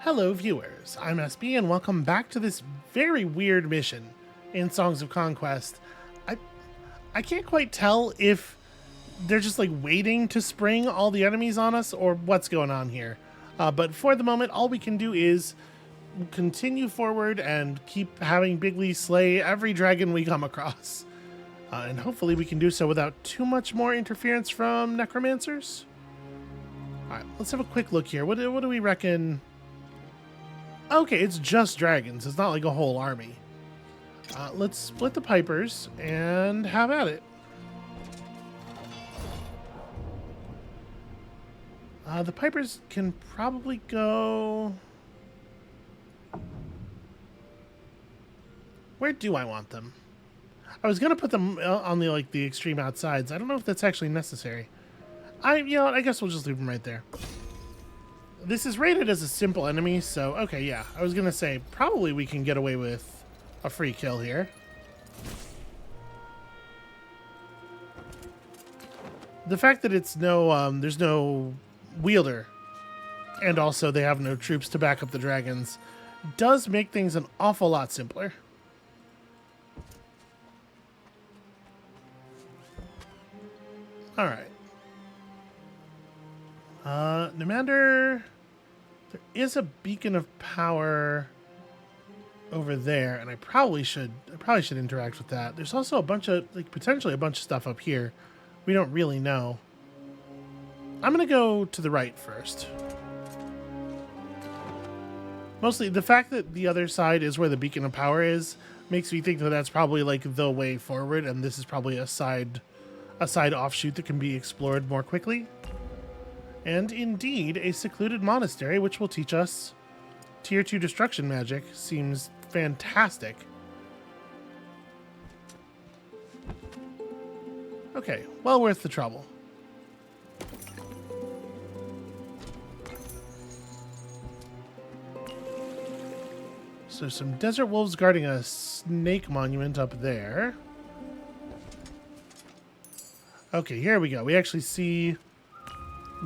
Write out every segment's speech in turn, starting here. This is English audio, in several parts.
Hello viewers, I'm SB and welcome back to this very weird mission in Songs of Conquest. I I can't quite tell if they're just like waiting to spring all the enemies on us or what's going on here. But for the moment, all we can do is continue forward and keep having Bigly slay every dragon we come across. And hopefully we can do so without too much more interference from necromancers. Alright, let's have a quick look here. What do we reckon? Okay, it's just dragons. It's not like a whole army. Let's split the pipers and have at it. The pipers can probably go... Where do I want them? I was gonna put them on the extreme outsides. I don't know if that's actually necessary. I guess we'll just leave them right there. This is rated as a simple enemy, so okay, yeah. I was gonna say probably we can get away with a free kill here. The fact that it's there's no wielder, and also they have no troops to back up the dragons, does make things an awful lot simpler. All right. Nimander, there is a beacon of power over there, and I probably should interact with that. There's also a bunch of potentially a bunch of stuff up here we don't really know. I'm gonna go to the right first. Mostly the fact that the other side is where the beacon of power is makes me think that that's probably like the way forward, and this is probably a side offshoot that can be explored more quickly. And indeed, a secluded monastery, which will teach us Tier 2 destruction magic. Seems fantastic. Okay, well worth the trouble. So some desert wolves guarding a snake monument up there. Okay, here we go. We actually see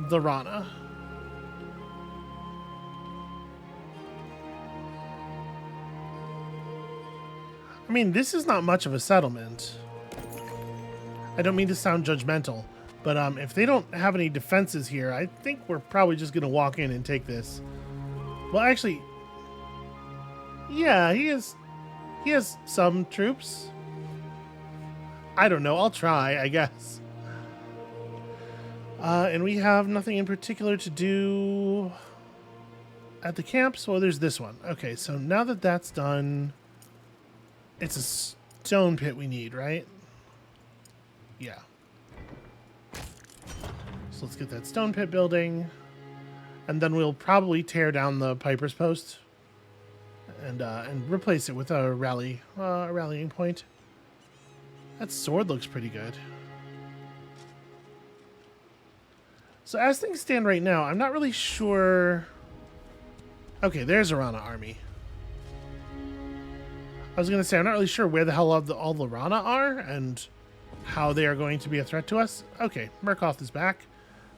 the Rana. I mean, this is not much of a settlement. I don't mean to sound judgmental, but if they don't have any defenses here, I think we're probably just going to walk in and take this. Well, actually, yeah, he has some troops. I don't know. I'll try, I guess. And we have nothing in particular to do at the camp, so there's this one. Okay, so now that that's done, it's a stone pit we need, right? Yeah. So let's get that stone pit building, and then we'll probably tear down the Piper's Post and replace it with a rallying point. That sword looks pretty good. So as things stand right now, I'm not really sure... Okay, there's a Rana army. I was going to say, I'm not really sure where the hell all the Rana are and how they are going to be a threat to us. Okay, Meroth is back.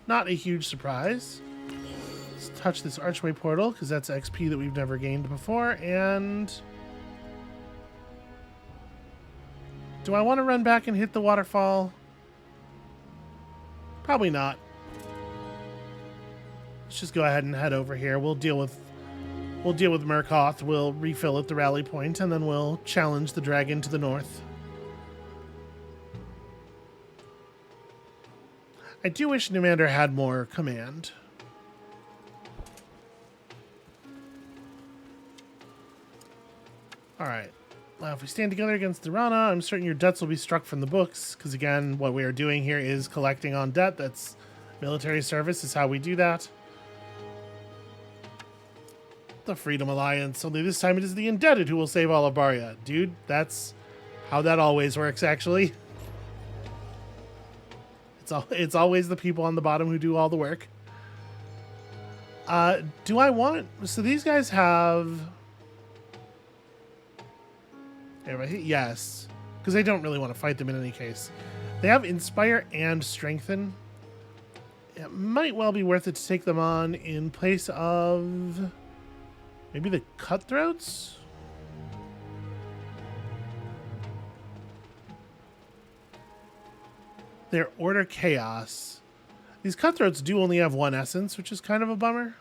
Not a huge surprise. Let's touch this archway portal, because that's XP that we've never gained before, and... Do I want to run back and hit the waterfall? Probably not. Let's just go ahead and head over here. We'll deal with Meroth. We'll refill at the rally point, and then we'll challenge the dragon to the north. I do wish Nimander had more command. Alright. Well, if we stand together against the Rana, I'm certain your debts will be struck from the books, because again, what we are doing here is collecting on debt. That's military service is how we do that. The Freedom Alliance, only this time it is the indebted who will save all of Baria. Dude, that's how that always works, actually. It's always the people on the bottom who do all the work. Do I want... So these guys have... Yes. Because I don't really want to fight them in any case. They have Inspire and Strengthen. It might well be worth it to take them on in place of Maybe the cutthroats? They're order chaos. These cutthroats do only have one essence, which is kind of a bummer.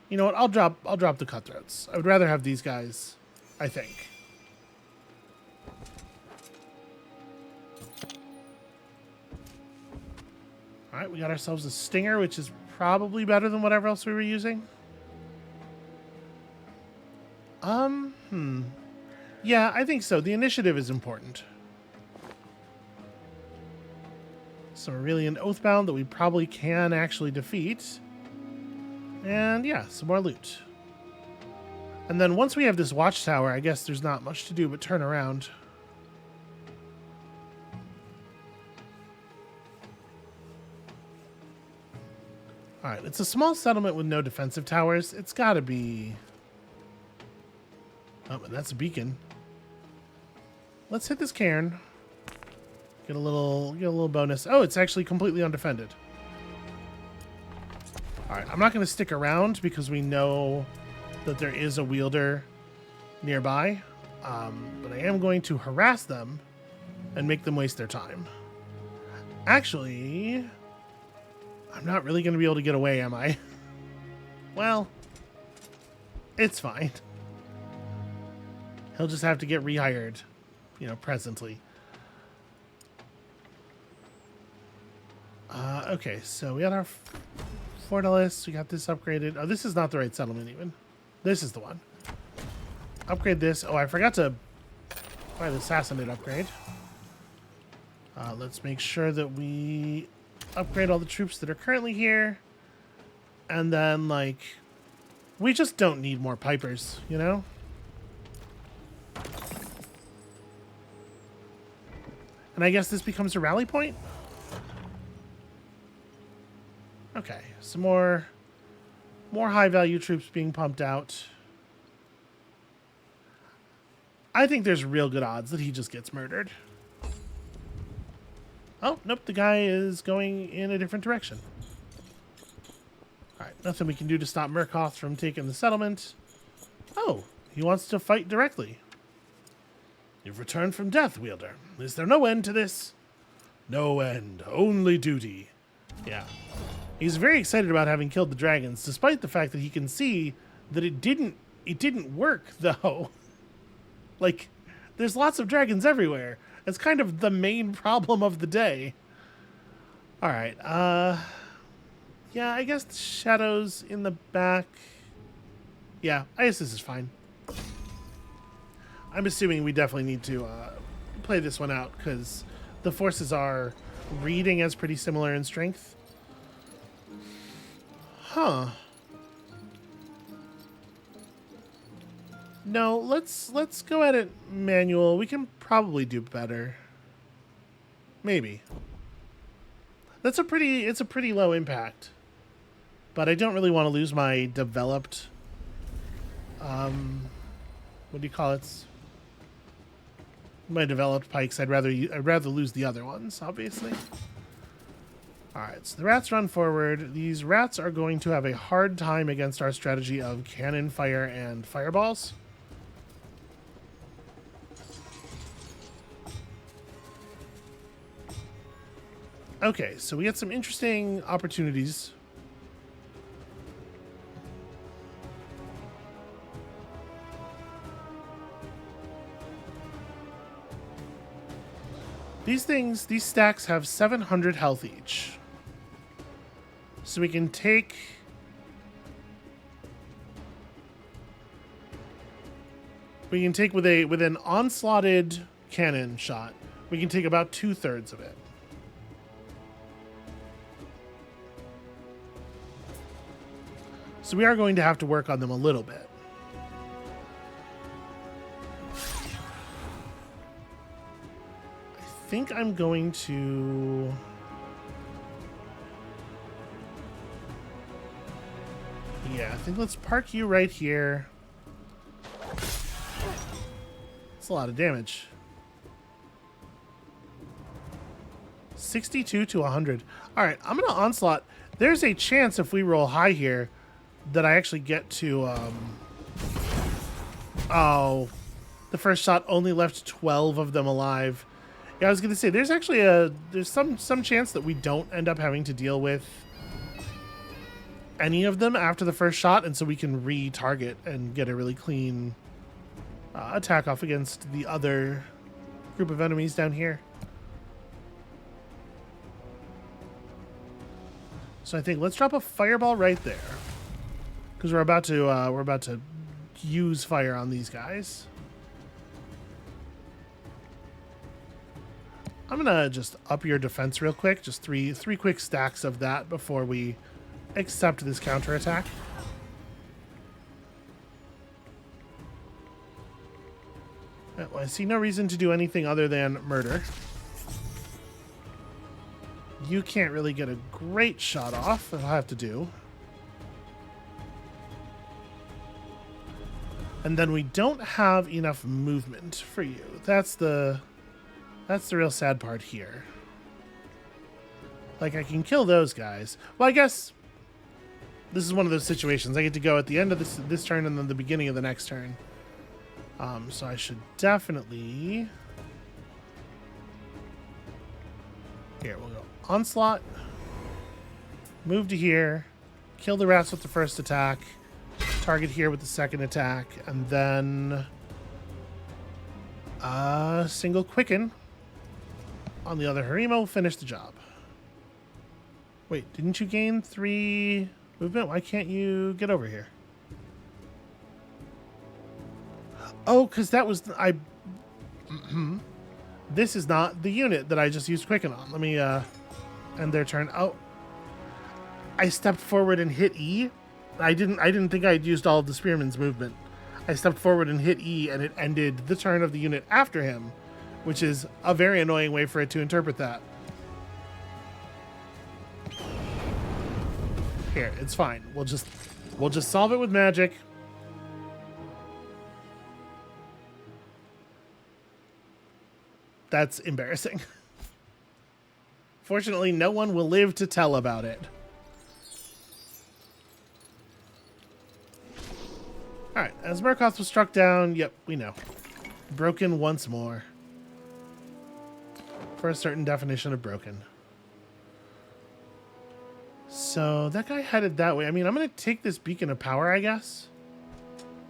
You know what? I'll drop the cutthroats. I would rather have these guys, I think. All right, we got ourselves a stinger, which is probably better than whatever else we were using. Yeah, I think so. The initiative is important. Some Aurelian Oathbound that we probably can actually defeat. And yeah, some more loot. And then once we have this watchtower, I guess there's not much to do but turn around. Alright, it's a small settlement with no defensive towers. It's gotta be... Oh, and that's a beacon. Let's hit this cairn. Get a little bonus. Oh, it's actually completely undefended. Alright, I'm not going to stick around because we know that there is a wielder nearby. But I am going to harass them and make them waste their time. Actually, I'm not really going to be able to get away, am I? Well, it's fine. He'll just have to get rehired, you know, presently. Okay, so we got our Fortalice. We got this upgraded. Oh, this is not the right settlement even. This is the one. Upgrade this. Oh, I forgot to buy the Assassinate upgrade. Let's make sure that we upgrade all the troops that are currently here. And then, like, we just don't need more Pipers, you know? And I guess this becomes a rally point? Okay, some more high-value troops being pumped out. I think there's real good odds that he just gets murdered. Oh, nope, the guy is going in a different direction. Alright, nothing we can do to stop Meroth from taking the settlement. Oh, he wants to fight directly. You've returned from death, Wielder. Is there no end to this? No end, only duty. Yeah. He's very excited about having killed the dragons, despite the fact that he can see that it didn't work, though. Like, there's lots of dragons everywhere. It's kind of the main problem of the day. Alright, yeah, I guess the shadows in the back. Yeah, I guess this is fine. I'm assuming we definitely need to play this one out, because the forces are reading as pretty similar in strength. Huh. No, let's go at it manual. We can probably do better. Maybe. It's a pretty low impact. But I don't really want to lose my developed what do you call it? My developed pikes. I'd rather lose the other ones, obviously. Alright, so the rats run forward. These rats are going to have a hard time against our strategy of cannon fire and fireballs. Okay, so we get some interesting opportunities. These stacks have 700 health each. So we can take... with an onslaughted cannon shot, we can take about 2/3 of it. So we are going to have to work on them a little bit. I think I'm going to... Yeah, I think let's park you right here. That's a lot of damage. 62 to 100. All right, I'm going to onslaught. There's a chance if we roll high here that I actually get to, oh, the first shot only left 12 of them alive. Yeah, I was going to say, there's actually there's some chance that we don't end up having to deal with any of them after the first shot, and so we can re-target and get a really clean attack off against the other group of enemies down here. So I think let's drop a fireball right there, because we're about to use fire on these guys. I'm gonna just up your defense real quick, just three quick stacks of that before we accept this counterattack. Well, I see no reason to do anything other than murder. You can't really get a great shot off, I'll have to do. And then we don't have enough movement for you. That's the real sad part here. Like, I can kill those guys. Well, I guess this is one of those situations. I get to go at the end of this turn and then the beginning of the next turn. So I should definitely... Here, we'll go Onslaught. Move to here. Kill the rats with the first attack. Target here with the second attack. And then... single Quicken on the other Harima will finish the job. Wait, didn't you gain 3 movement? Why can't you get over here? Oh, because that was... This is not the unit that I just used Quicken on. Let me end their turn. Oh, I stepped forward and hit E. I didn't think I'd used all of the Spearman's movement. I stepped forward and hit E, and it ended the turn of the unit after him, which is a very annoying way for it to interpret that. Here, it's fine. We'll just solve it with magic. That's embarrassing. Fortunately, no one will live to tell about it. Alright, as Meroth was struck down, yep, we know. Broken once more. For a certain definition of broken. So, that guy headed that way. I mean, I'm going to take this beacon of power, I guess.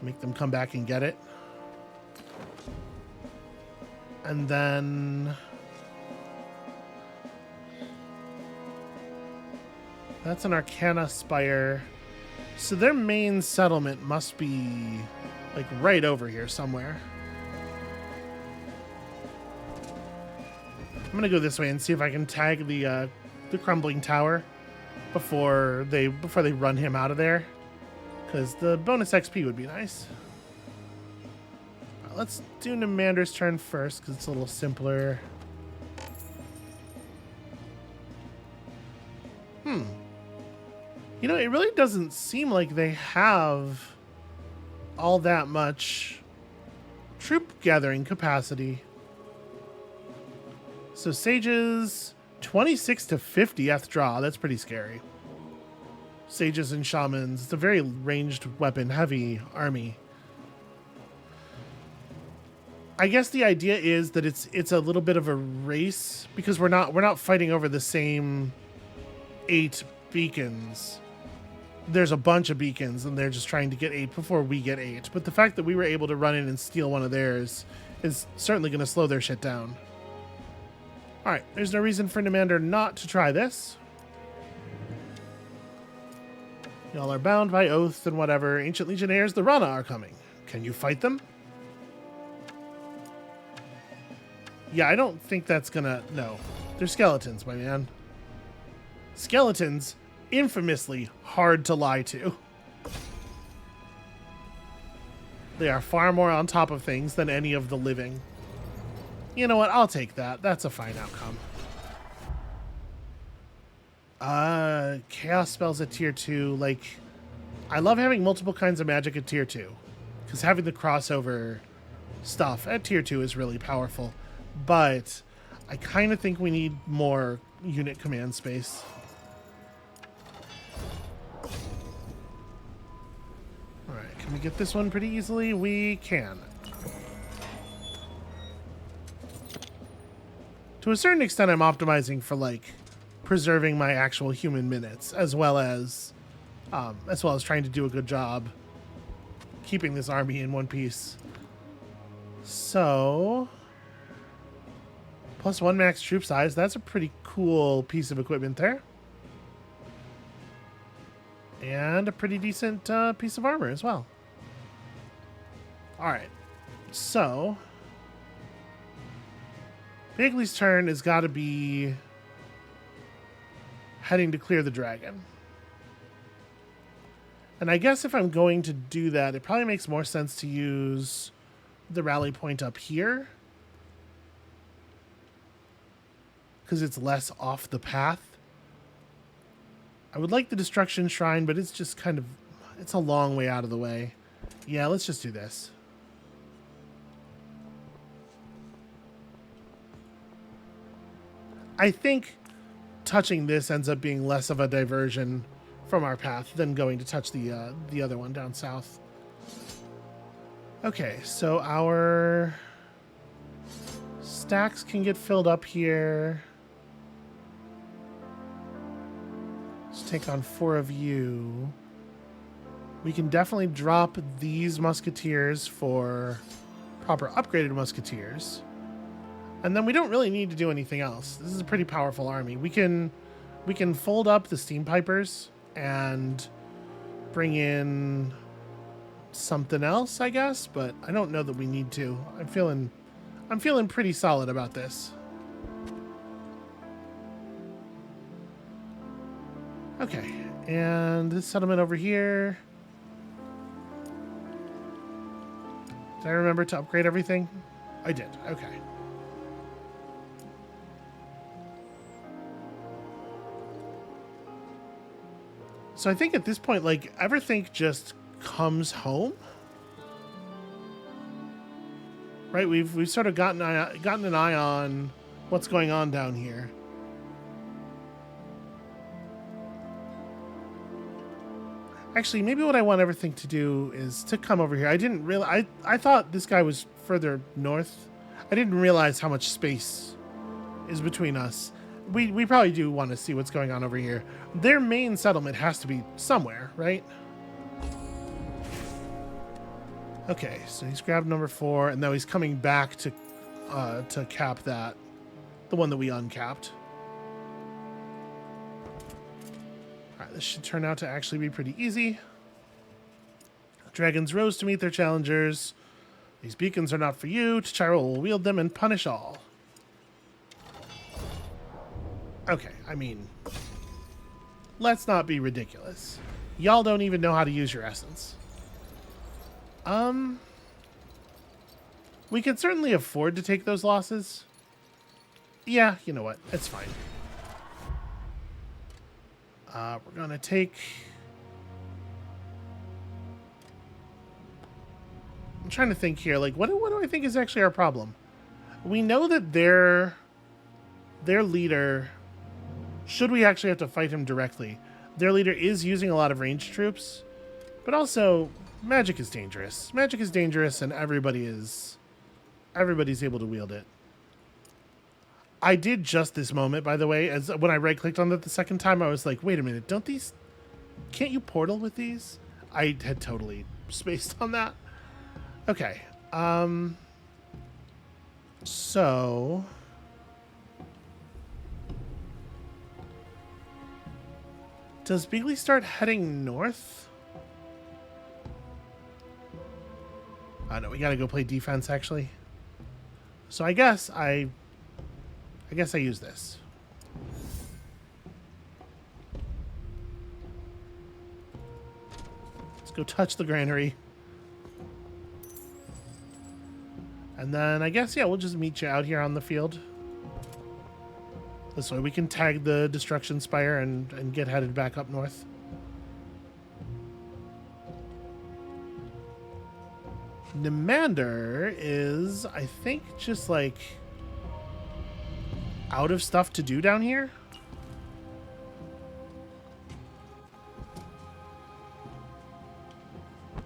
Make them come back and get it. And then... That's an Arcana Spire. So their main settlement must be, like, right over here somewhere. I'm gonna go this way and see if I can tag the crumbling tower before they run him out of there, because the bonus XP would be nice. Let's do Namander's turn first, because it's a little simpler. You know, it really doesn't seem like they have all that much troop gathering capacity. So Sages, 26 to 50th draw. That's pretty scary. Sages and Shamans. It's a very ranged weapon heavy army. I guess the idea is that it's a little bit of a race, because we're not fighting over the same 8 beacons. There's a bunch of beacons, and they're just trying to get 8 before we get 8. But the fact that we were able to run in and steal one of theirs is certainly going to slow their shit down. Alright, there's no reason for Namander not to try this. Y'all are bound by oath and whatever. Ancient Legionnaires, the Rana, are coming. Can you fight them? Yeah, I don't think that's gonna... No. They're skeletons, my man. Skeletons, infamously hard to lie to. They are far more on top of things than any of the living. You know what? I'll take that. That's a fine outcome. Chaos spells at tier 2. Like, I love having multiple kinds of magic at tier 2. Because having the crossover stuff at tier 2 is really powerful. But I kind of think we need more unit command space. Can we get this one pretty easily? We can. To a certain extent, I'm optimizing for, like, preserving my actual human minutes, as well as trying to do a good job keeping this army in one piece. So, +1 max troop size. That's a pretty cool piece of equipment there. And a pretty decent piece of armor as well. Alright. So, Bigley's turn has got to be heading to clear the dragon. And I guess if I'm going to do that, it probably makes more sense to use the rally point up here, because it's less off the path. I would like the destruction shrine, but it's just kind of, it's a long way out of the way. Yeah, let's just do this. I think touching this ends up being less of a diversion from our path than going to touch the other one down south. Okay, so our stacks can get filled up here. Let's take on 4 of you. We can definitely drop these musketeers for proper upgraded musketeers. And then we don't really need to do anything else. This is a pretty powerful army. We can fold up the steam pipers and bring in something else, I guess, but I don't know that we need to. I'm feeling pretty solid about this. Okay, and this settlement over here. Did I remember to upgrade everything? I did. Okay. So I think at this point, like, everything just comes home, right? We've sort of gotten an eye on what's going on down here. Actually, maybe what I want everything to do is to come over here. I didn't realize, I thought this guy was further north. I didn't realize how much space is between us. We probably do want to see what's going on over here. Their main settlement has to be somewhere, right? Okay, so he's grabbed number 4, and now he's coming back to cap that, the one that we uncapped. All right, this should turn out to actually be pretty easy. Dragons rose to meet their challengers. These beacons are not for you. T'Chira will wield them and punish all. Okay, I mean, let's not be ridiculous. Y'all don't even know how to use your essence. We can certainly afford to take those losses. Yeah, you know what? It's fine. We're gonna take... I'm trying to think here. Like, what do I think is actually our problem? We know that their leader... Should we actually have to fight him directly? Their leader is using a lot of ranged troops, but also magic is dangerous. Magic is dangerous, and everybody's able to wield it. I did just this moment, by the way, as when I right-clicked on it the second time, I was like, wait a minute, can't you portal with these? I had totally spaced on that. Okay, so... Does Bigley start heading north? Oh no, we gotta go play defense actually. So I guess I use this. Let's go touch the granary. And then I guess, yeah, we'll just meet you out here on the field. This way we can tag the destruction spire and get headed back up north. Nimander is, I think, just like out of stuff to do down here.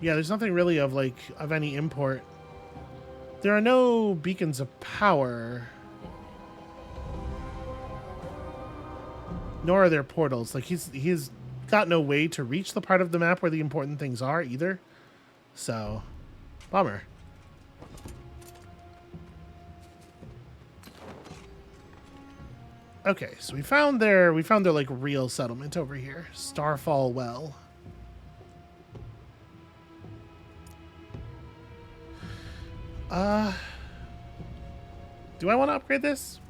Yeah, there's nothing really of any import. There are no beacons of power. Nor are there portals. Like he's got no way to reach the part of the map where the important things are either. So, bummer. Okay, so we found their like real settlement over here, Starfall Well. Do I want to upgrade this?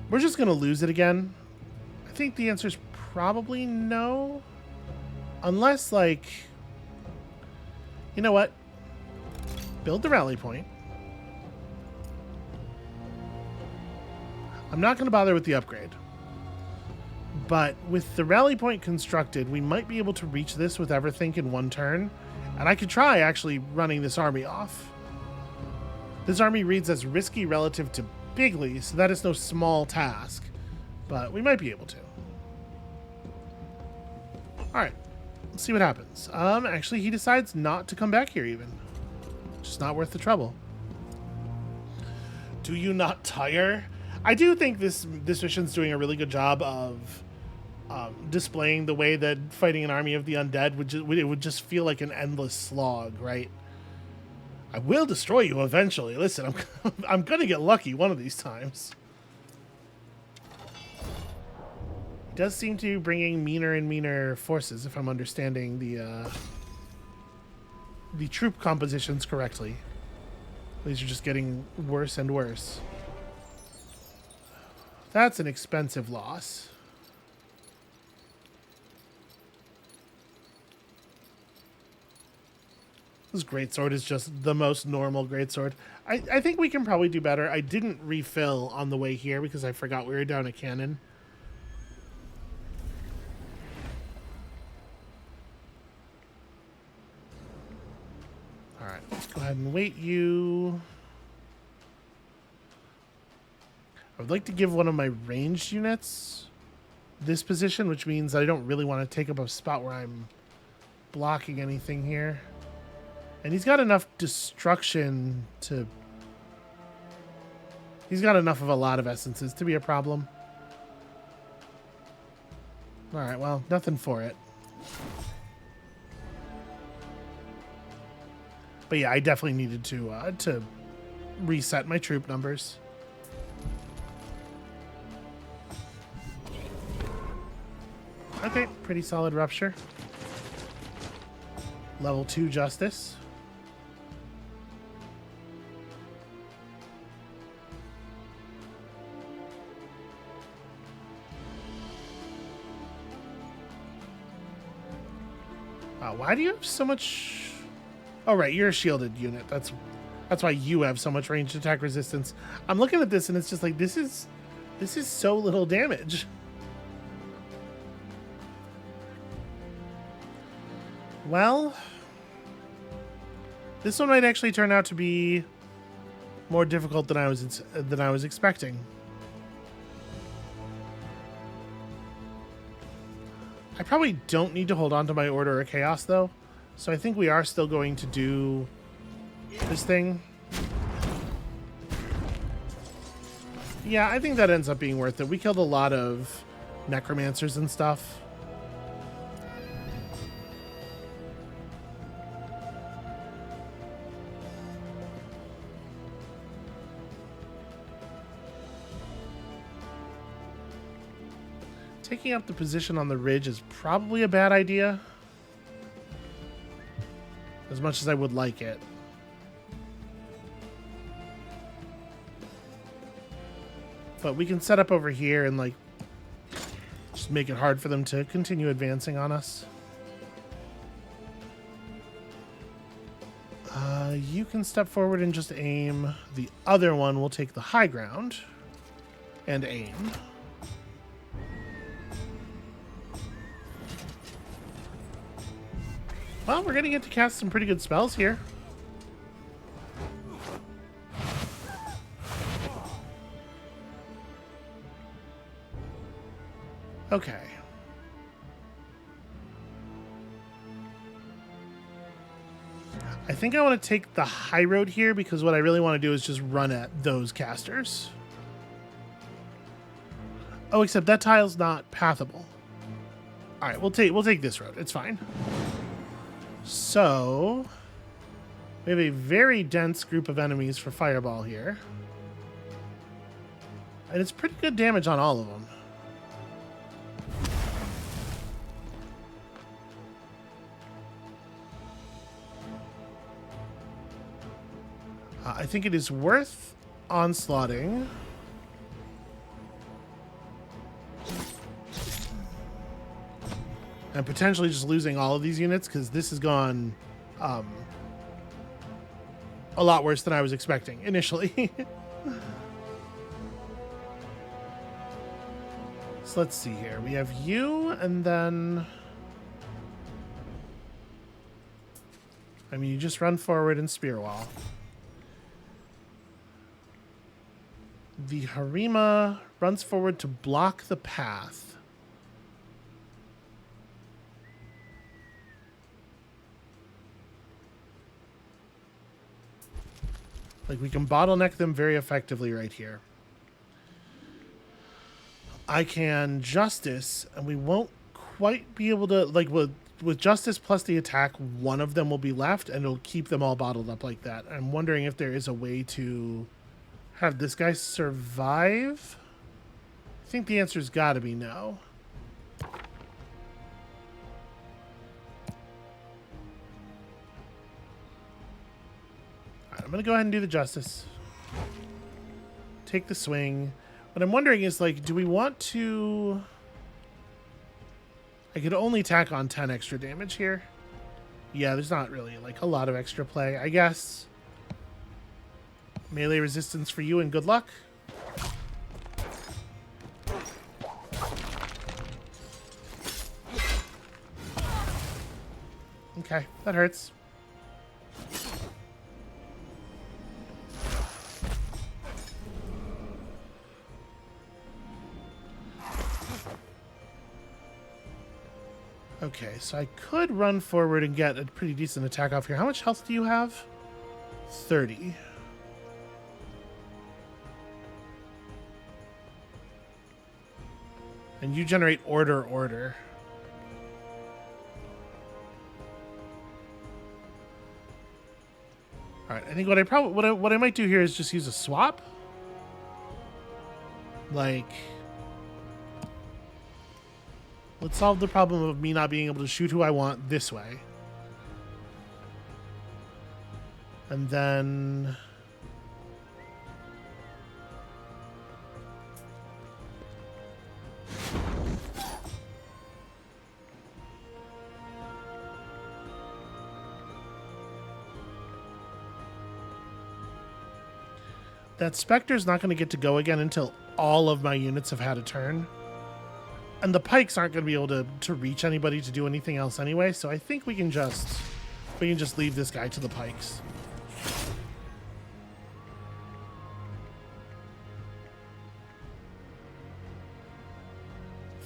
We're just gonna lose it again. I think the answer is probably no, unless like, you know what? Build the rally point. I'm not going to bother with the upgrade. But with the rally point constructed, we might be able to reach this with Everthink in one turn. And I could try actually running this army off. This army reads as risky relative to Bigly, so that is no small task. But we might be able to. Alright, let's see what happens. Actually, he decides not to come back here even. Just not worth the trouble. Do you not tire? I do think this mission's doing a really good job of displaying the way that fighting an army of the undead would just feel like an endless slog, right? I will destroy you eventually. Listen, I'm gonna get lucky one of these times. It does seem to be bringing meaner and meaner forces, if I'm understanding the troop compositions correctly. These are just getting worse and worse. That's an expensive loss. This greatsword is just the most normal greatsword. I think we can probably do better. I didn't refill on the way here because I forgot we were down a cannon. Alright, let's go ahead and wait you. I would like to give one of my ranged units this position, which means I don't really want to take up a spot where I'm blocking anything here. And he's got enough destruction to... He's got enough of a lot of essences to be a problem. Alright, well, nothing for it. But yeah, I definitely needed to reset my troop numbers. Okay, pretty solid rupture. Level 2 justice. Why do you have so much... Oh, right, you're a shielded unit. That's why you have so much ranged attack resistance. I'm looking at this and it's just like, this is so little damage. Well, this one might actually turn out to be more difficult than I was expecting. I probably don't need to hold on to my Order of Chaos though, so I think we are still going to do this thing. Yeah, I think that ends up being worth it. We killed a lot of necromancers and stuff. Taking up the position on the ridge is probably a bad idea, as much as I would like it. But we can set up over here and like just make it hard for them to continue advancing on us. You can step forward and just aim. The other one will take the high ground and aim. Well, we're gonna get to cast some pretty good spells here. Okay. I think I want to take the high road here because what I really want to do is just run at those casters. Oh, except that tile's not pathable. All right, we'll take this road. It's fine. So we have a very dense group of enemies for Fireball here. And it's pretty good damage on all of them. I think it is worth onslaughting. And potentially just losing all of these units, because this has gone a lot worse than I was expecting initially. So let's see here. We have you, and then... I mean, you just run forward and spear wall. The Harima runs forward to block the path. Like, we can bottleneck them very effectively right here. I can Justice, and we won't quite be able to... Like, with Justice plus the attack, one of them will be left, and it'll keep them all bottled up like that. I'm wondering if there is a way to have this guy survive. I think the answer's got to be no. I'm going to go ahead and do the Justice. Take the swing. What I'm wondering is, like, do we want to... I could only tack on 10 extra damage here. Yeah, there's not really, like, a lot of extra play, I guess. Melee resistance for you and good luck. Okay, that hurts. Okay, so I could run forward and get a pretty decent attack off here. How much health do you have? 30. And you generate order. All right, I think what I might do here is just use a swap. Like, let's solve the problem of me not being able to shoot who I want this way. And then... that Spectre's not going to get to go again until all of my units have had a turn. And the pikes aren't going to be able to reach anybody to do anything else anyway, so I think we can just leave this guy to the pikes.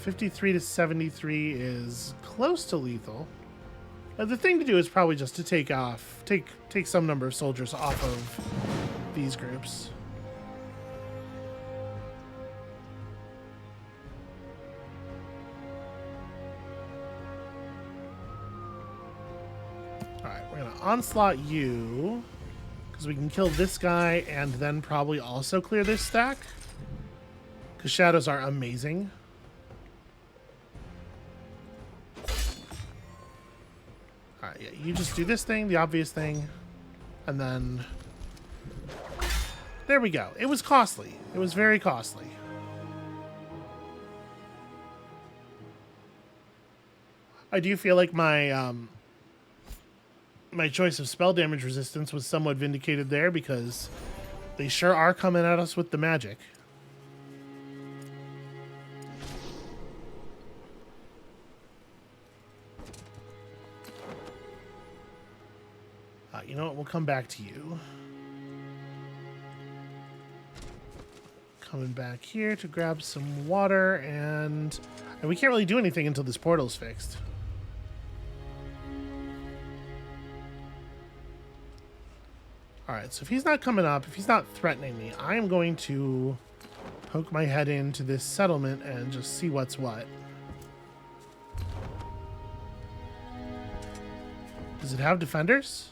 $53 to $73 is close to lethal. The thing to do is probably just to take some number of soldiers off of these groups. Onslaught you, because we can kill this guy and then probably also clear this stack, because shadows are amazing. Alright, yeah, you just do this thing, the obvious thing, and then there we go. It was costly. It was very costly. I do feel like my choice of spell damage resistance was somewhat vindicated there, because they sure are coming at us with the magic. You know what? We'll come back to you. Coming back here to grab some water, and we can't really do anything until this portal's fixed. All right, so if he's not coming up, if he's not threatening me, I am going to poke my head into this settlement and just see what's what. Does it have defenders?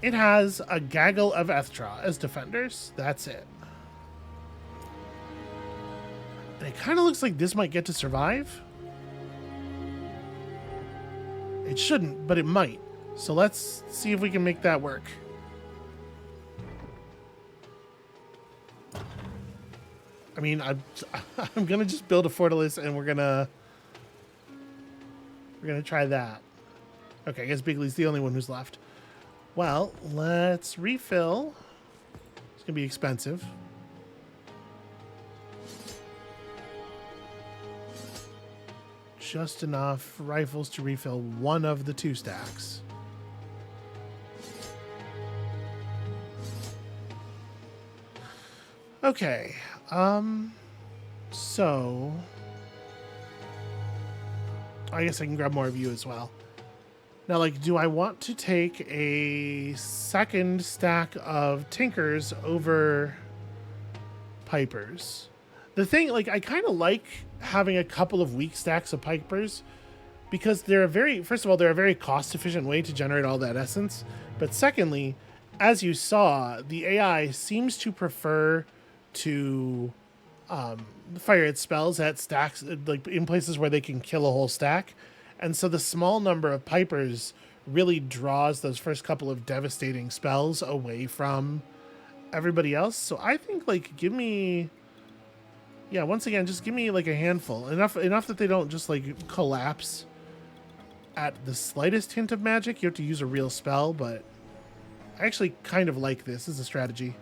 It has a gaggle of Ethtra as defenders. That's it. And it kind of looks like this might get to survive. It shouldn't, but it might. So let's see if we can make that work. I mean, I'm gonna just build a fortalice and we're gonna try that. Okay, I guess Bigley's the only one who's left. Well, let's refill. It's gonna be expensive. Just enough rifles to refill one of the 2 stacks. Okay, so I guess I can grab more of you as well. Now, like, do I want to take a second stack of Tinkers over Pipers? The thing, like, I kind of like having a couple of weak stacks of Pipers because they're a very, first of all, they're a very cost-efficient way to generate all that essence. But secondly, as you saw, the AI seems to prefer to fire its spells at stacks, like in places where they can kill a whole stack. And so the small number of Pipers really draws those first couple of devastating spells away from everybody else. So I think, like, give me, yeah, once again, just give me like a handful. Enough that they don't just like collapse at the slightest hint of magic. You have to use a real spell, but I actually kind of like this as a strategy.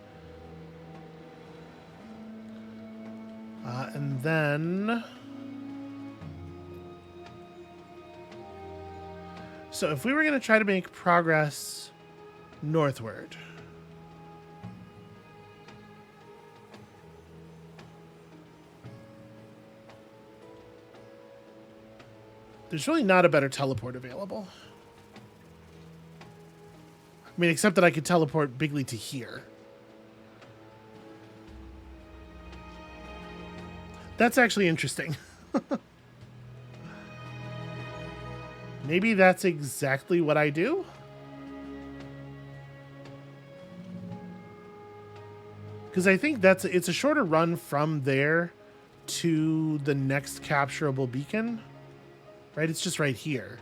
And then... So if we were going to try to make progress northward... There's really not a better teleport available. I mean, except that I could teleport Bigley to here. That's actually interesting. Maybe that's exactly what I do? Because I think it's a shorter run from there to the next capturable beacon. Right? It's just right here.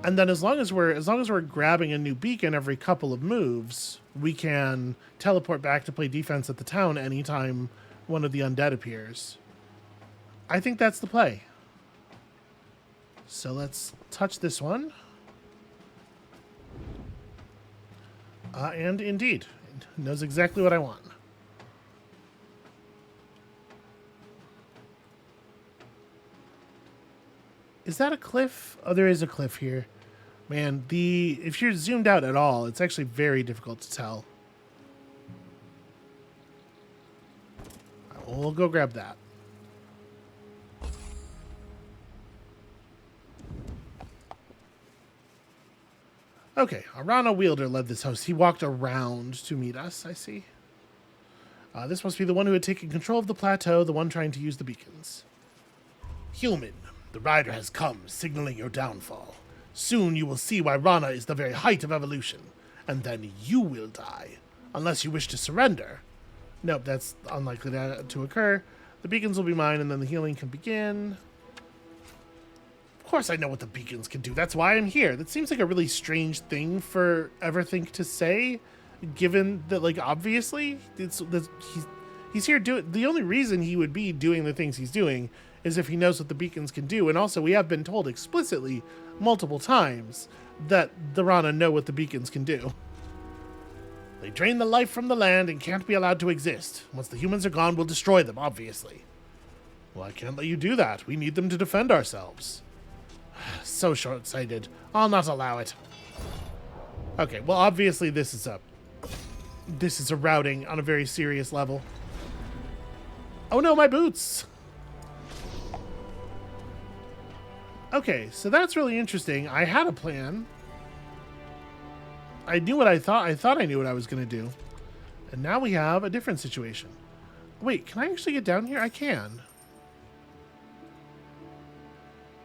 And then as long as we're grabbing a new beacon every couple of moves, we can teleport back to play defense at the town anytime one of the undead appears. I think that's the play. So let's touch this one. And indeed, it knows exactly what I want. Is that a cliff? Oh, there is a cliff here. Man, if you're zoomed out at all, it's actually very difficult to tell. We'll go grab that. Okay, Arana Wielder led this host. He walked around to meet us, I see. This must be the one who had taken control of the plateau, the one trying to use the beacons. Human, the rider has come, signaling your downfall. Soon you will see why Rana is the very height of evolution, and then you will die, unless you wish to surrender. Nope, that's unlikely to occur. The beacons will be mine, and then the healing can begin. Of course I know what the beacons can do. That's why I'm here. That seems like a really strange thing for Everthink to say, given that, like, obviously, he's here doing... The only reason he would be doing the things he's doing is if he knows what the beacons can do. And also, we have been told explicitly multiple times that the Rana know what the beacons can do. They drain the life from the land and can't be allowed to exist. Once the humans are gone, we'll destroy them, obviously. Well, I can't let you do that. We need them to defend ourselves. So short-sighted. I'll not allow it. Okay, well, obviously this is a routing on a very serious level. Oh no, my boots! Okay, so that's really interesting. I had a plan. I knew what I thought. I thought I knew what I was going to do. And now we have a different situation. Wait, can I actually get down here? I can.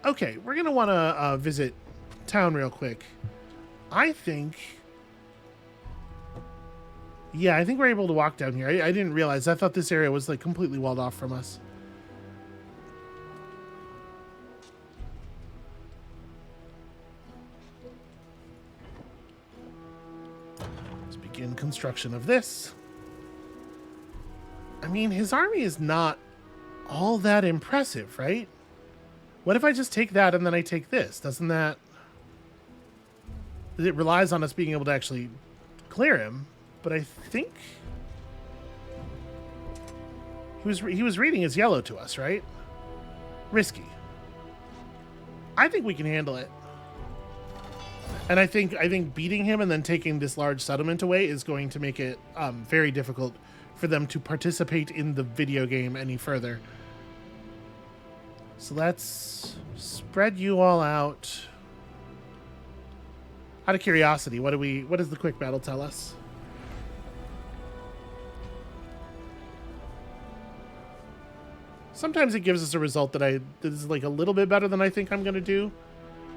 Okay, we're going to want to visit town real quick. I think... Yeah, I think we're able to walk down here. I didn't realize. I thought this area was like completely walled off from us. Let's begin construction of this. I mean, his army is not all that impressive, right? What if I just take that and then I take this? Doesn't that... It relies on us being able to actually clear him. But I think he was reading his yellow to us, right? Risky. I think we can handle it. And I think beating him and then taking this large settlement away is going to make it very difficult for them to participate in the video game any further. So let's spread you all out. Out of curiosity, what does the quick battle tell us? Sometimes it gives us a result that is like a little bit better than I think I'm going to do.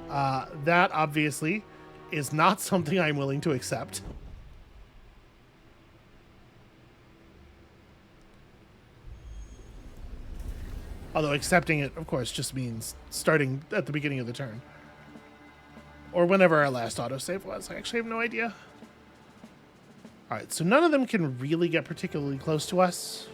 That obviously is not something I'm willing to accept. Although accepting it, of course, just means starting at the beginning of the turn. Or whenever our last autosave was. I actually have no idea. Alright, so none of them can really get particularly close to us.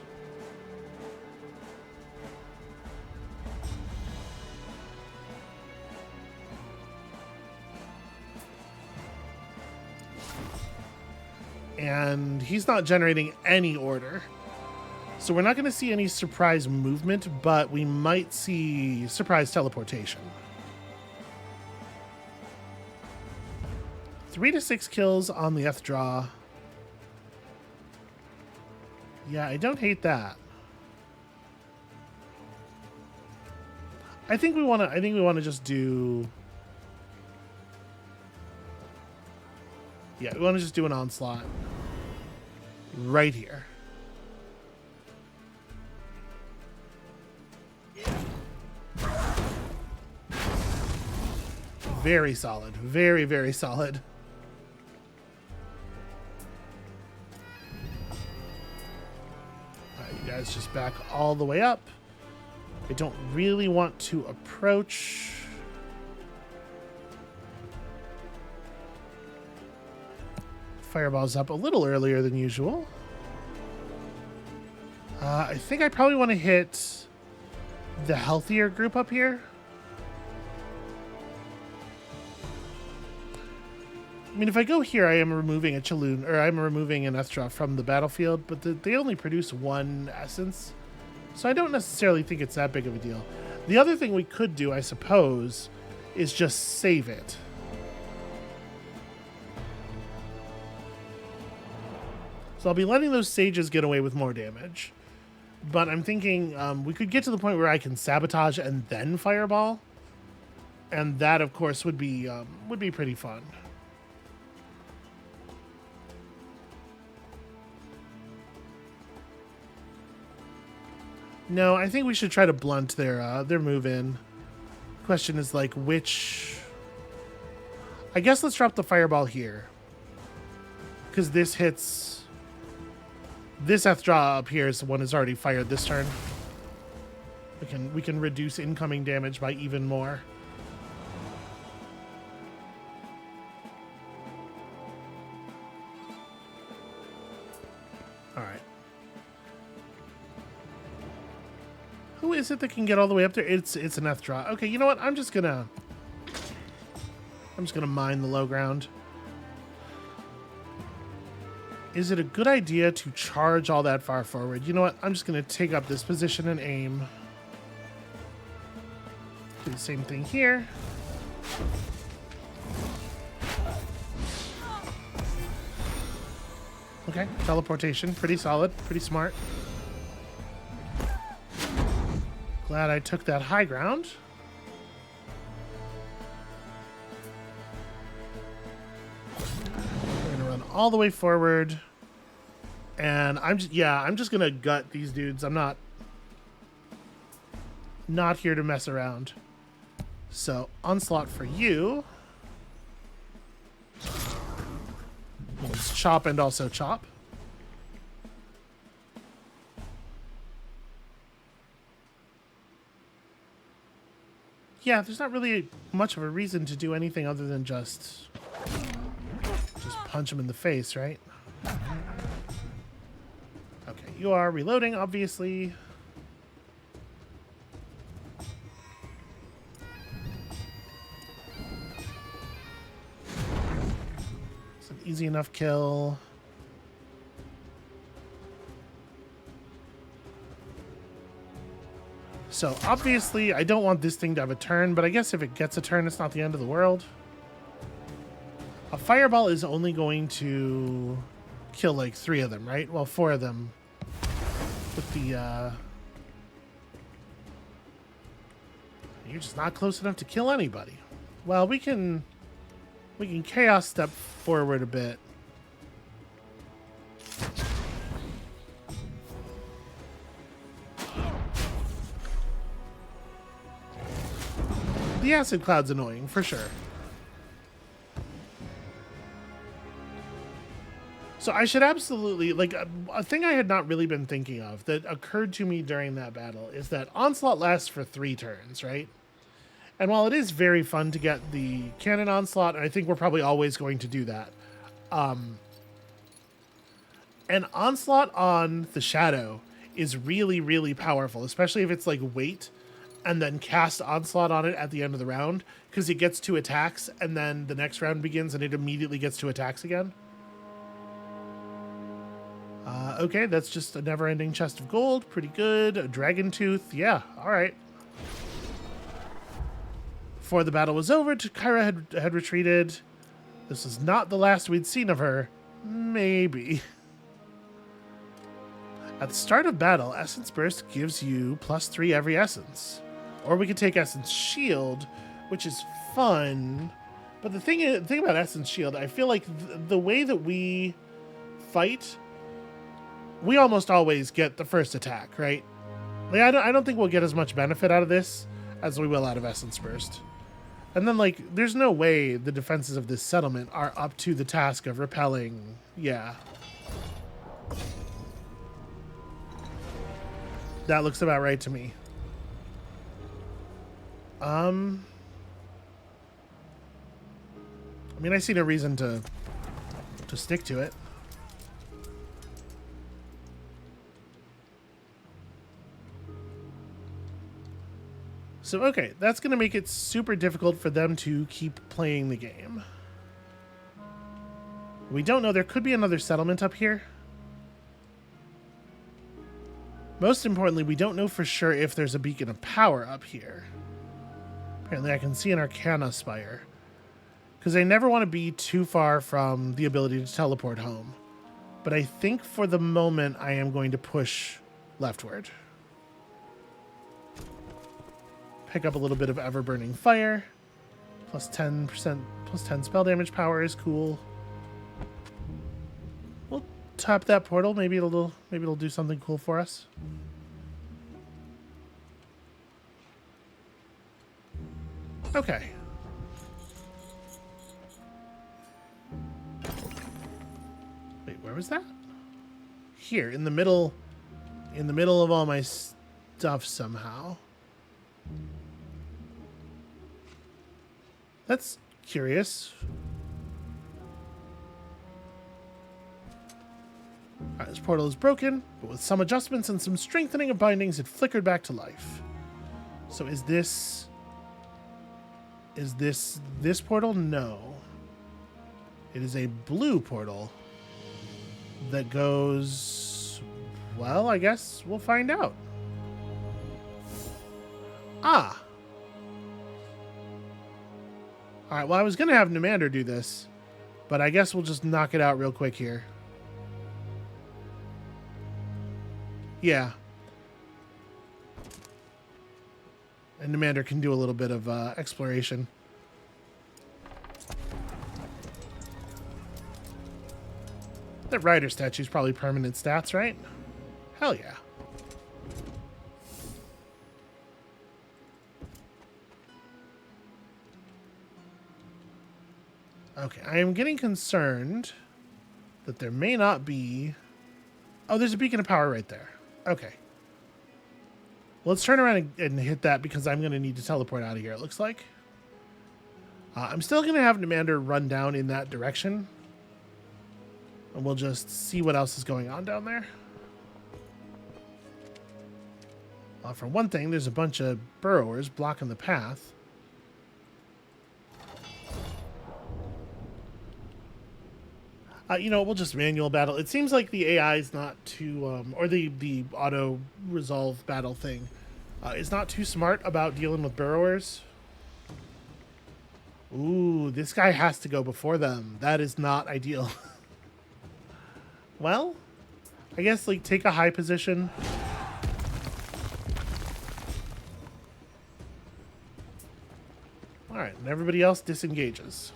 And he's not generating any order. So we're not going to see any surprise movement, but we might see surprise teleportation. 3 to 6 kills on the F draw. Yeah, I don't hate that. I think we want to just do... Yeah, we want to just do an onslaught right here. Very solid. Very, very solid. Alright, you guys just back all the way up. I don't really want to approach. Fireball's up a little earlier than usual. I think I probably want to hit the healthier group up here. I mean, if I go here, I am removing a Chaloon, or I'm removing an Ethra from the battlefield, but they only produce 1 essence, so I don't necessarily think it's that big of a deal. The other thing we could do, I suppose, is just save it. So I'll be letting those sages get away with more damage. But I'm thinking we could get to the point where I can sabotage and then fireball. And that, of course, would be pretty fun. No, I think we should try to blunt their move in. Question is like which... I guess let's drop the fireball here. Because this hits... This F-draw up here is the one that's already fired this turn. We can reduce incoming damage by even more. Alright. Who is it that can get all the way up there? It's an F-draw. Okay, you know what? I'm just gonna mine the low ground. Is it a good idea to charge all that far forward? You know what? I'm just going to take up this position and aim. Do the same thing here. Okay, teleportation. Pretty solid. Pretty smart. Glad I took that high ground. all the way forward. And I'm just gonna gut these dudes. I'm not here to mess around. So, onslaught for you. Let's chop and also chop. Yeah, there's not really much of a reason to do anything other than just punch him in the face, right? Okay, you are reloading, obviously. It's an easy enough kill. So, obviously, I don't want this thing to have a turn, but I guess if it gets a turn, it's not the end of the world. A fireball is only going to kill, like, 3 of them, right? Well, 4 of them with the, You're just not close enough to kill anybody. Well, we can chaos step forward a bit. The acid cloud's annoying, for sure. So I should absolutely, like, a thing I had not really been thinking of that occurred to me during that battle is that Onslaught lasts for 3 turns, right? And while it is very fun to get the cannon Onslaught, and I think we're probably always going to do that, an Onslaught on the Shadow is really, really powerful, especially if it's like wait and then cast Onslaught on it at the end of the round, because it gets 2 attacks, and then the next round begins, and it immediately gets 2 attacks again. Okay, that's just a never-ending chest of gold. Pretty good. A dragon tooth. Yeah, all right. Before the battle was over, Kyra had retreated. This was not the last we'd seen of her. Maybe. At the start of battle, Essence Burst gives you +3 every essence. Or we could take Essence Shield, which is fun. But the thing about Essence Shield, I feel like the way that we fight, we almost always get the first attack, right? Like, I don't think we'll get as much benefit out of this as we will out of Essence Burst. And then, like, there's no way the defenses of this settlement are up to the task of repelling. Yeah. That looks about right to me. I mean, I see no reason to stick to it. So, okay, that's going to make it super difficult for them to keep playing the game. We don't know. There could be another settlement up here. Most importantly, we don't know for sure if there's a beacon of power up here. Apparently, I can see an Arcana Spire. Because I never want to be too far from the ability to teleport home. But I think for the moment, I am going to push leftward. Pick up a little bit of Ever-Burning Fire. Plus 10%, plus 10 spell damage power is cool. We'll tap that portal. Maybe it'll do something cool for us. Okay. Wait, where was that? Here, in the middle of all my stuff somehow. That's curious. Alright, this portal is broken, but with some adjustments and some strengthening of bindings, it flickered back to life. So is this portal? No. It is a blue portal that goes... Well, I guess we'll find out. Ah! Alright, well, I was going to have Nimander do this, but I guess we'll just knock it out real quick here. Yeah. And Nimander can do a little bit of exploration. That rider statue's probably permanent stats, right? Hell yeah. Okay, I am getting concerned that there may not be... Oh, there's a beacon of power right there. Okay. Let's turn around and hit that because I'm going to need to teleport out of here, it looks like. I'm still going to have Demander run down in that direction. And we'll just see what else is going on down there. For one thing, there's a bunch of burrowers blocking the path. You know, we'll just manual battle. It seems like the AI is not too, or the auto resolve battle thing is not too smart about dealing with burrowers. Ooh, this guy has to go before them. That is not ideal. Well, I guess, like, take a high position. All right, and everybody else disengages.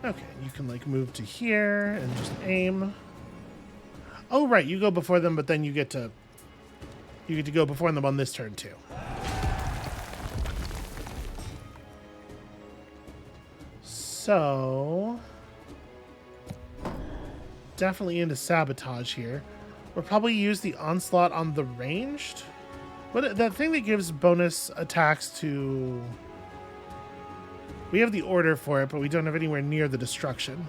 Okay, you can, like, move to here and just aim. Oh, right, you go before them, but then you get to go before them on this turn, too. So... definitely into sabotage here. We'll probably use the onslaught on the ranged. But that thing that gives bonus attacks to... We have the order for it, but we don't have anywhere near the destruction.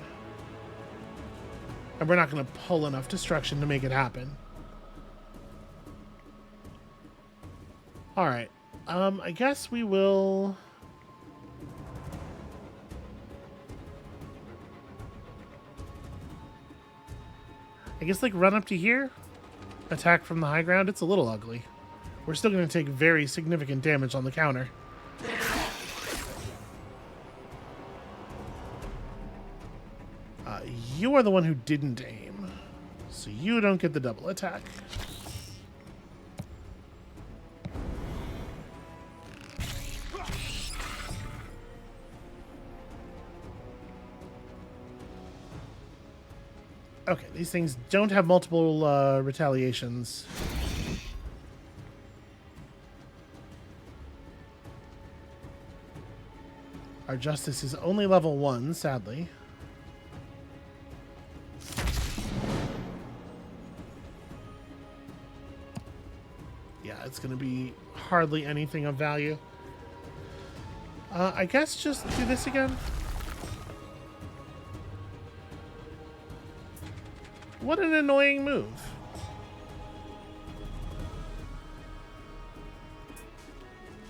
And we're not going to pull enough destruction to make it happen. Alright. I guess we will... I guess, like, run up to here. Attack from the high ground. It's a little ugly. We're still going to take very significant damage on the counter. You are the one who didn't aim, so you don't get the double attack. Okay, these things don't have multiple retaliations. Our justice is only level 1, sadly. It's going to be hardly anything of value. I guess just do this again. What an annoying move.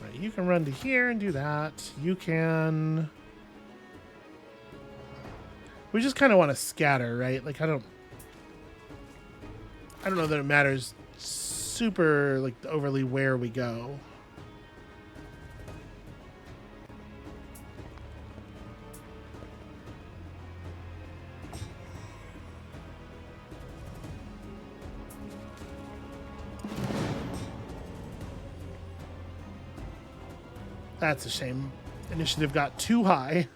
Right, you can run to here and do that. You can... We just kind of want to scatter, right? Like, I don't know that it matters super, like, overly where we go. That's a shame. Initiative got too high.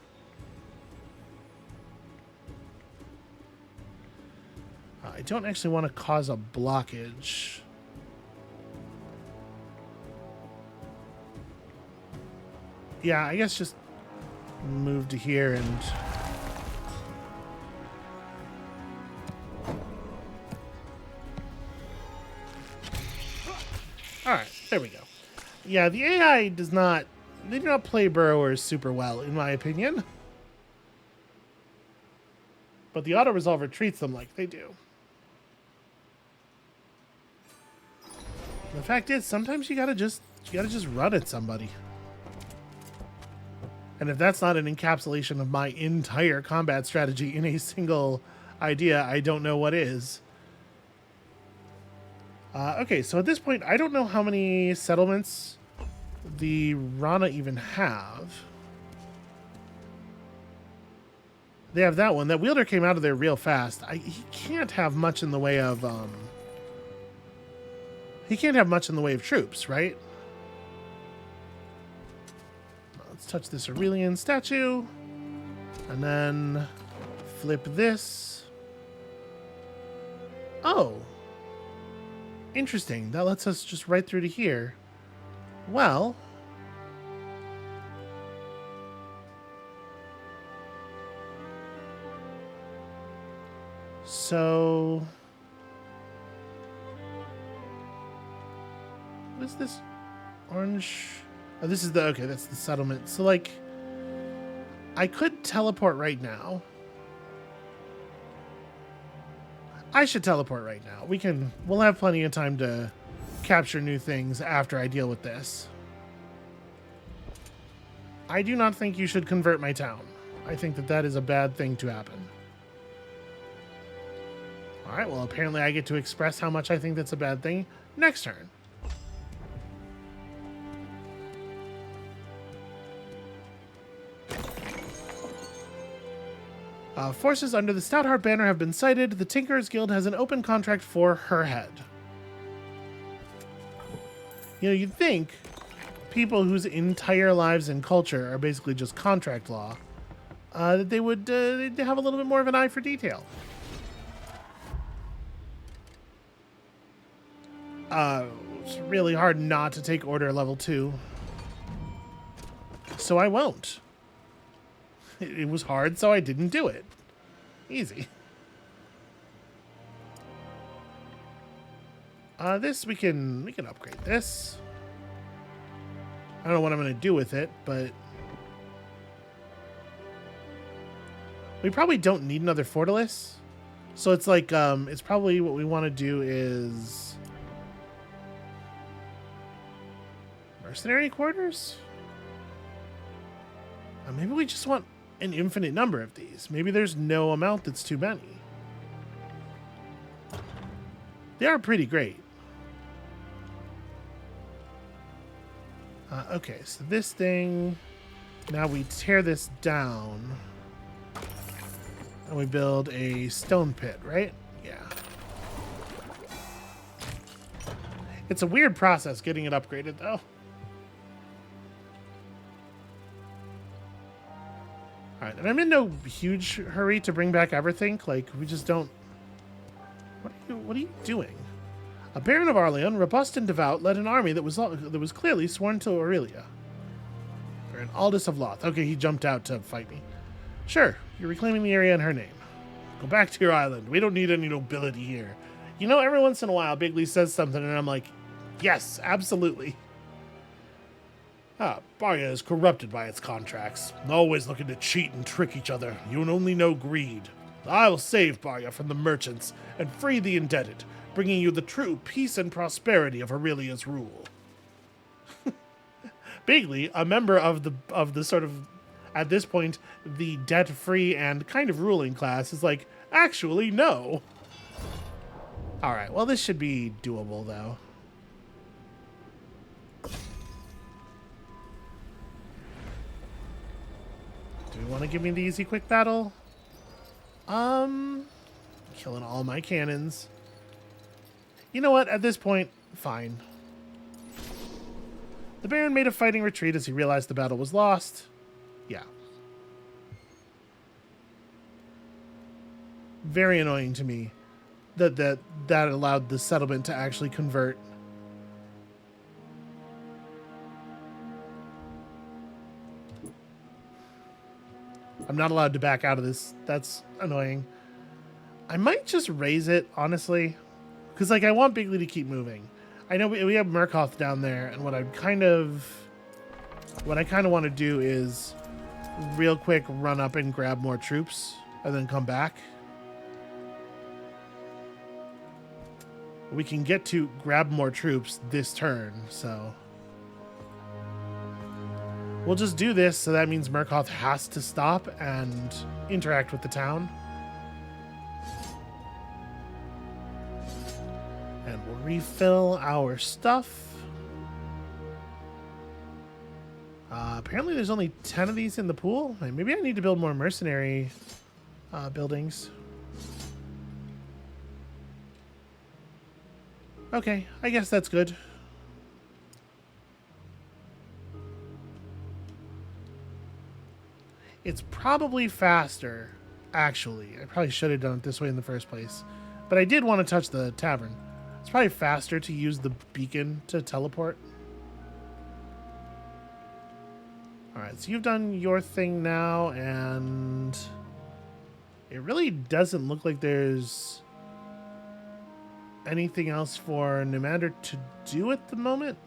I don't actually want to cause a blockage. Yeah, I guess just move to here and... Alright, there we go. Yeah, the AI does not... They do not play burrowers super well, in my opinion. But the auto-resolver treats them like they do. The fact is, sometimes you gotta just run at somebody. And if that's not an encapsulation of my entire combat strategy in a single idea, I don't know what is. Okay, so at this point, I don't know how many settlements the Rana even have. They have that one. That wielder came out of there real fast. He can't have much in the way of he can't have much in the way of troops, right? Let's touch this Aurelian statue. And then flip this. Oh. Interesting. That lets us just right through to here. Well. So. What is this? Orange. Oh, this is the. Okay, that's the settlement. So, like. I could teleport right now. I should teleport right now. We'll have plenty of time to capture new things after I deal with this. I do not think you should convert my town. I think that that is a bad thing to happen. All right, well, apparently I get to express how much I think that's a bad thing next turn. Forces under the Stoutheart banner have been sighted. The Tinkerers Guild has an open contract for her head. You know, you'd think people whose entire lives and culture are basically just contract law, that they would they'd have a little bit more of an eye for detail. It's really hard not to take order level 2. So I won't. It was hard, so I didn't do it. Easy. This we can upgrade this. I don't know what I'm gonna do with it, but we probably don't need another fortalice. So it's like it's probably what we want to do is mercenary quarters. Maybe we just want an infinite number of these. Maybe there's no amount that's too many. They are pretty great. Okay, so this thing, now we tear this down and we build a stone pit, right? Yeah. It's a weird process getting it upgraded though. Alright, and I'm in no huge hurry to bring back Everthink. Like, we just don't... What are you doing? A Baron of Arleon, robust and devout, led an army that was clearly sworn to Aurelia. Baron Aldous of Loth. Okay, he jumped out to fight me. Sure, you're reclaiming the area in her name. Go back to your island. We don't need any nobility here. You know, every once in a while, Bigley says something, and I'm like, yes, absolutely. Barya is corrupted by its contracts, always looking to cheat and trick each other. You only know greed. I will save Barya from the merchants and free the indebted, bringing you the true peace and prosperity of Aurelia's rule. Bigley, a member of the sort of, at this point, the debt-free and kind of ruling class, is like, actually, no. All right, well, this should be doable, though. Do we want to give me the easy quick battle? Killing all my cannons. You know what? At this point, fine. The Baron made a fighting retreat as he realized the battle was lost. Yeah. Very annoying to me that allowed the settlement to actually convert. I'm not allowed to back out of this. That's annoying. I might just raise it, honestly. Because, like, I want Bigley to keep moving. I know we have Meroth down there, and what I kind of want to do is real quick run up and grab more troops and then come back. We can get to grab more troops this turn, so... We'll just do this, so that means Meroth has to stop and interact with the town. And we'll refill our stuff. Apparently there's only 10 of these in the pool. Maybe I need to build more mercenary buildings. Okay, I guess that's good. It's probably faster, actually. I probably should have done it this way in the first place. But I did want to touch the tavern. It's probably faster to use the beacon to teleport. Alright, so you've done your thing now, and it really doesn't look like there's anything else for Nimander to do at the moment.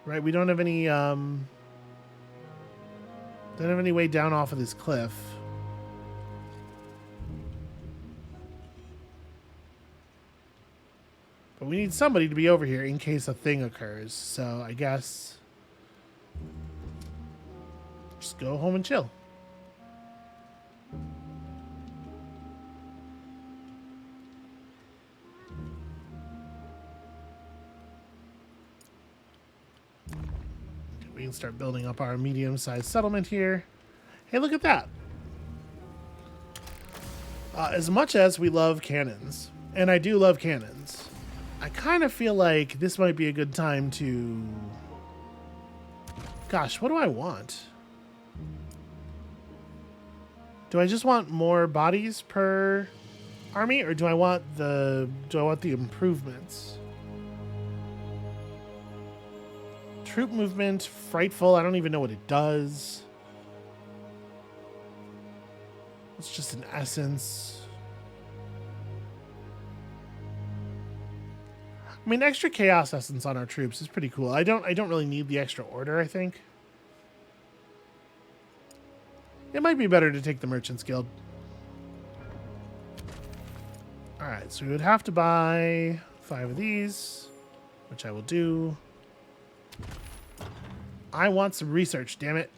Right, we don't have any way down off of this cliff. But we need somebody to be over here in case a thing occurs. So I guess just go home and chill. We can start building up our medium-sized settlement here. Hey, look at that. As much as we love cannons, and I do love cannons, I kind of feel like this might be a good time to... Gosh, what do I want? Do I just want more bodies per army, or do I want the improvements? Troop movement, frightful. I don't even know what it does. It's just an essence. I mean, extra chaos essence on our troops is pretty cool. I don't really need the extra order, I think. It might be better to take the Merchant's Guild. Alright, so we would have to buy 5 of these, which I will do. I want some research, damn it.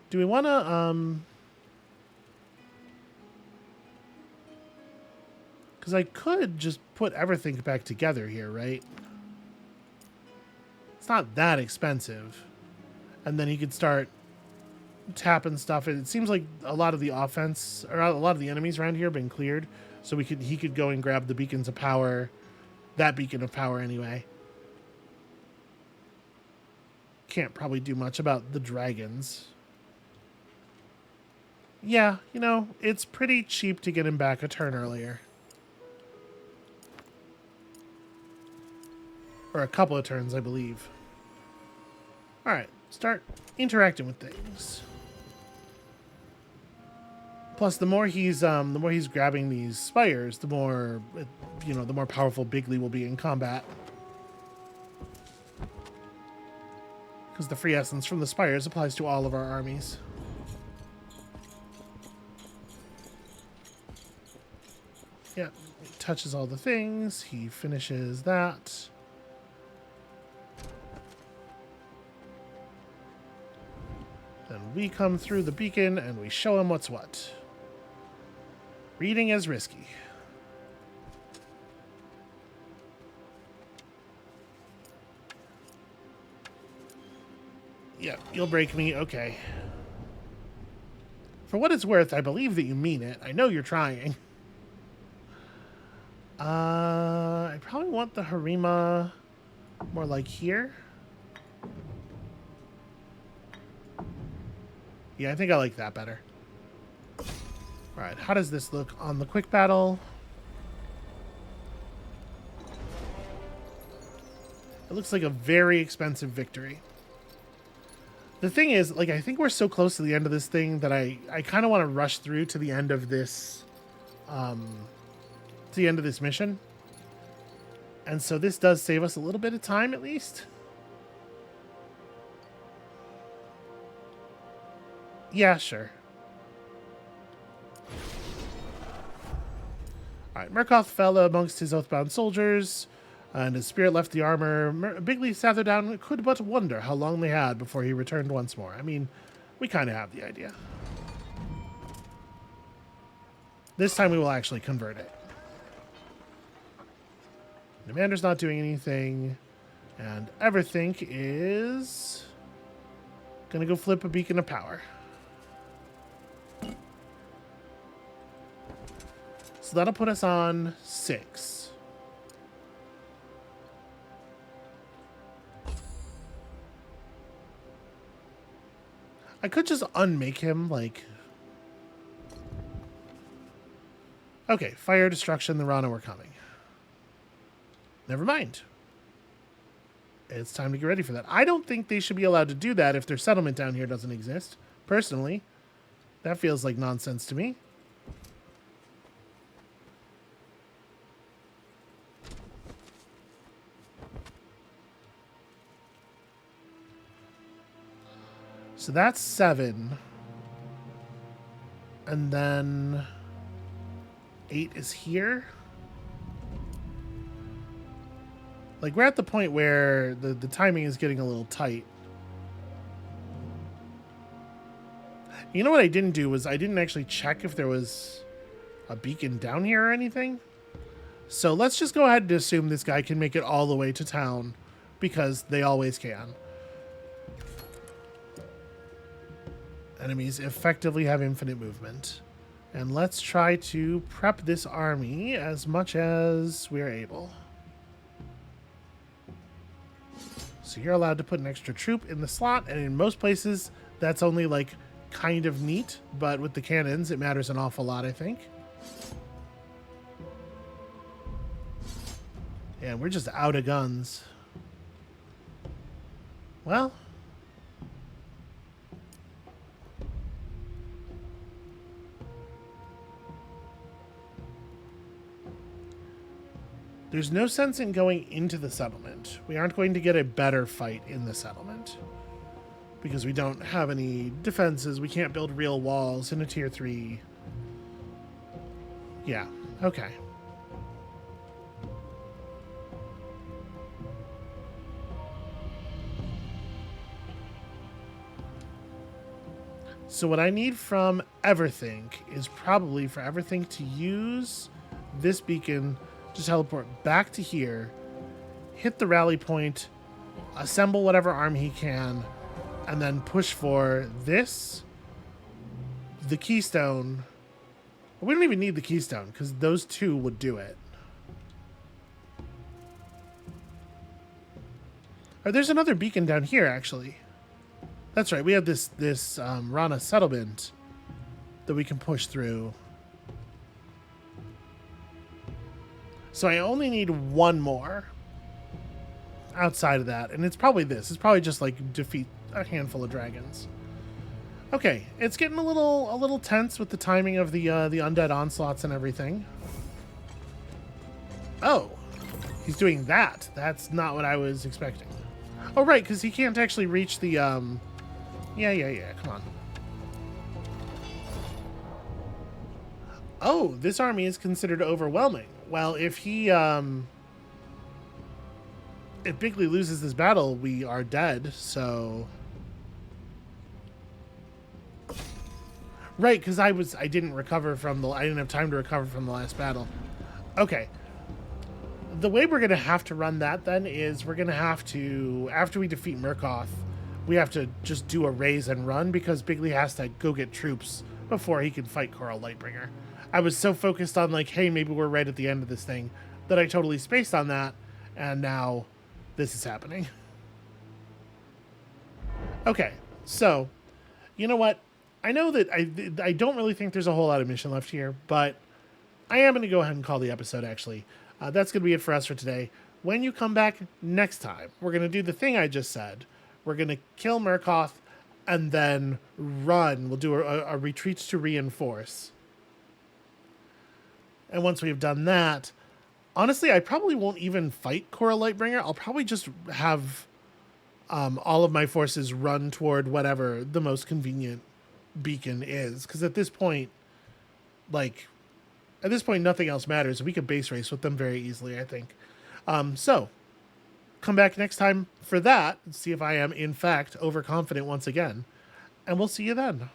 Do we want to, because I could just put everything back together here, right? It's not that expensive. And then he could start tapping stuff. It seems like a lot of the offense, or a lot of the enemies around here have been cleared. So he could go and grab the beacons of power, that beacon of power anyway. Can't probably do much about the dragons. Yeah, you know, it's pretty cheap to get him back a turn earlier. Or a couple of turns, I believe. Alright, start interacting with things. Plus, the more he's grabbing these spires, the more, the more powerful Bigley will be in combat. Because the free essence from the spires applies to all of our armies. Yeah, he touches all the things. He finishes that. Then we come through the beacon and we show him what's what. Reading is risky. Yeah, you'll break me. Okay. For what it's worth, I believe that you mean it. I know you're trying. I probably want the Harima more like here. Yeah, I think I like that better. Alright, how does this look on the quick battle? It looks like a very expensive victory. The thing is, like, I think we're so close to the end of this thing that I kind of want to rush through to the end of this, mission. And so this does save us a little bit of time, at least. Yeah, sure. Alright, Meroth fell amongst his oathbound soldiers, and his spirit left the armor. Bigley sat there down and could but wonder how long they had before he returned once more. I mean, we kind of have the idea. This time we will actually convert it. Nimander's not doing anything. And Everthink is gonna go flip a beacon of power. So that'll put us on 6. I could just unmake him, like... Okay, fire, destruction, the Rana were coming. Never mind. It's time to get ready for that. I don't think they should be allowed to do that if their settlement down here doesn't exist. Personally, that feels like nonsense to me. So that's 7. And then 8 is here. Like, we're at the point where the timing is getting a little tight. You know what I didn't do was I didn't actually check if there was a beacon down here or anything. So let's just go ahead and assume this guy can make it all the way to town, because they always can. Enemies effectively have infinite movement. And let's try to prep this army as much as we're able. So you're allowed to put an extra troop in the slot, and in most places that's only like kind of neat, but with the cannons it matters an awful lot, I think. And we're just out of guns. Well, there's no sense in going into the settlement. We aren't going to get a better fight in the settlement because we don't have any defenses. We can't build real walls in a tier 3. Yeah, okay. So what I need from Everthink is probably for Everthink to use this beacon to teleport back to here, hit the rally point, assemble whatever army he can, and then push for this, the keystone. We don't even need the keystone because those two would do it. Oh, there's another beacon down here, actually. That's right. We have this Rana settlement that we can push through. So I only need one more outside of that, and it's probably this. It's probably just like defeat a handful of dragons. Okay, it's getting a little tense with the timing of the undead onslaughts and everything. Oh, he's doing that. That's not what I was expecting. Oh, right, because he can't actually reach the Yeah. Come on. Oh, this army is considered overwhelming. Well, if he, if Bigley loses this battle, we are dead, so... Right, because I didn't have time to recover from the last battle. Okay. The way we're going to have to run that, then, is we're going to have to, after we defeat Meroth, we have to just do a raise and run, because Bigley has to go get troops before he can fight Coral Lightbringer. I was so focused on, like, hey, maybe we're right at the end of this thing, that I totally spaced on that, and now this is happening. Okay, so, you know what? I know that I don't really think there's a whole lot of mission left here, but I am going to go ahead and call the episode, actually. That's going to be it for us for today. When you come back next time, we're going to do the thing I just said. We're going to kill Meroth and then run. We'll do a retreat to reinforce. And once we've done that, honestly, I probably won't even fight Coral Lightbringer. I'll probably just have all of my forces run toward whatever the most convenient beacon is. Because at this point, nothing else matters. We could base race with them very easily, I think. So, come back next time for that and see if I am, in fact, overconfident once again. And we'll see you then.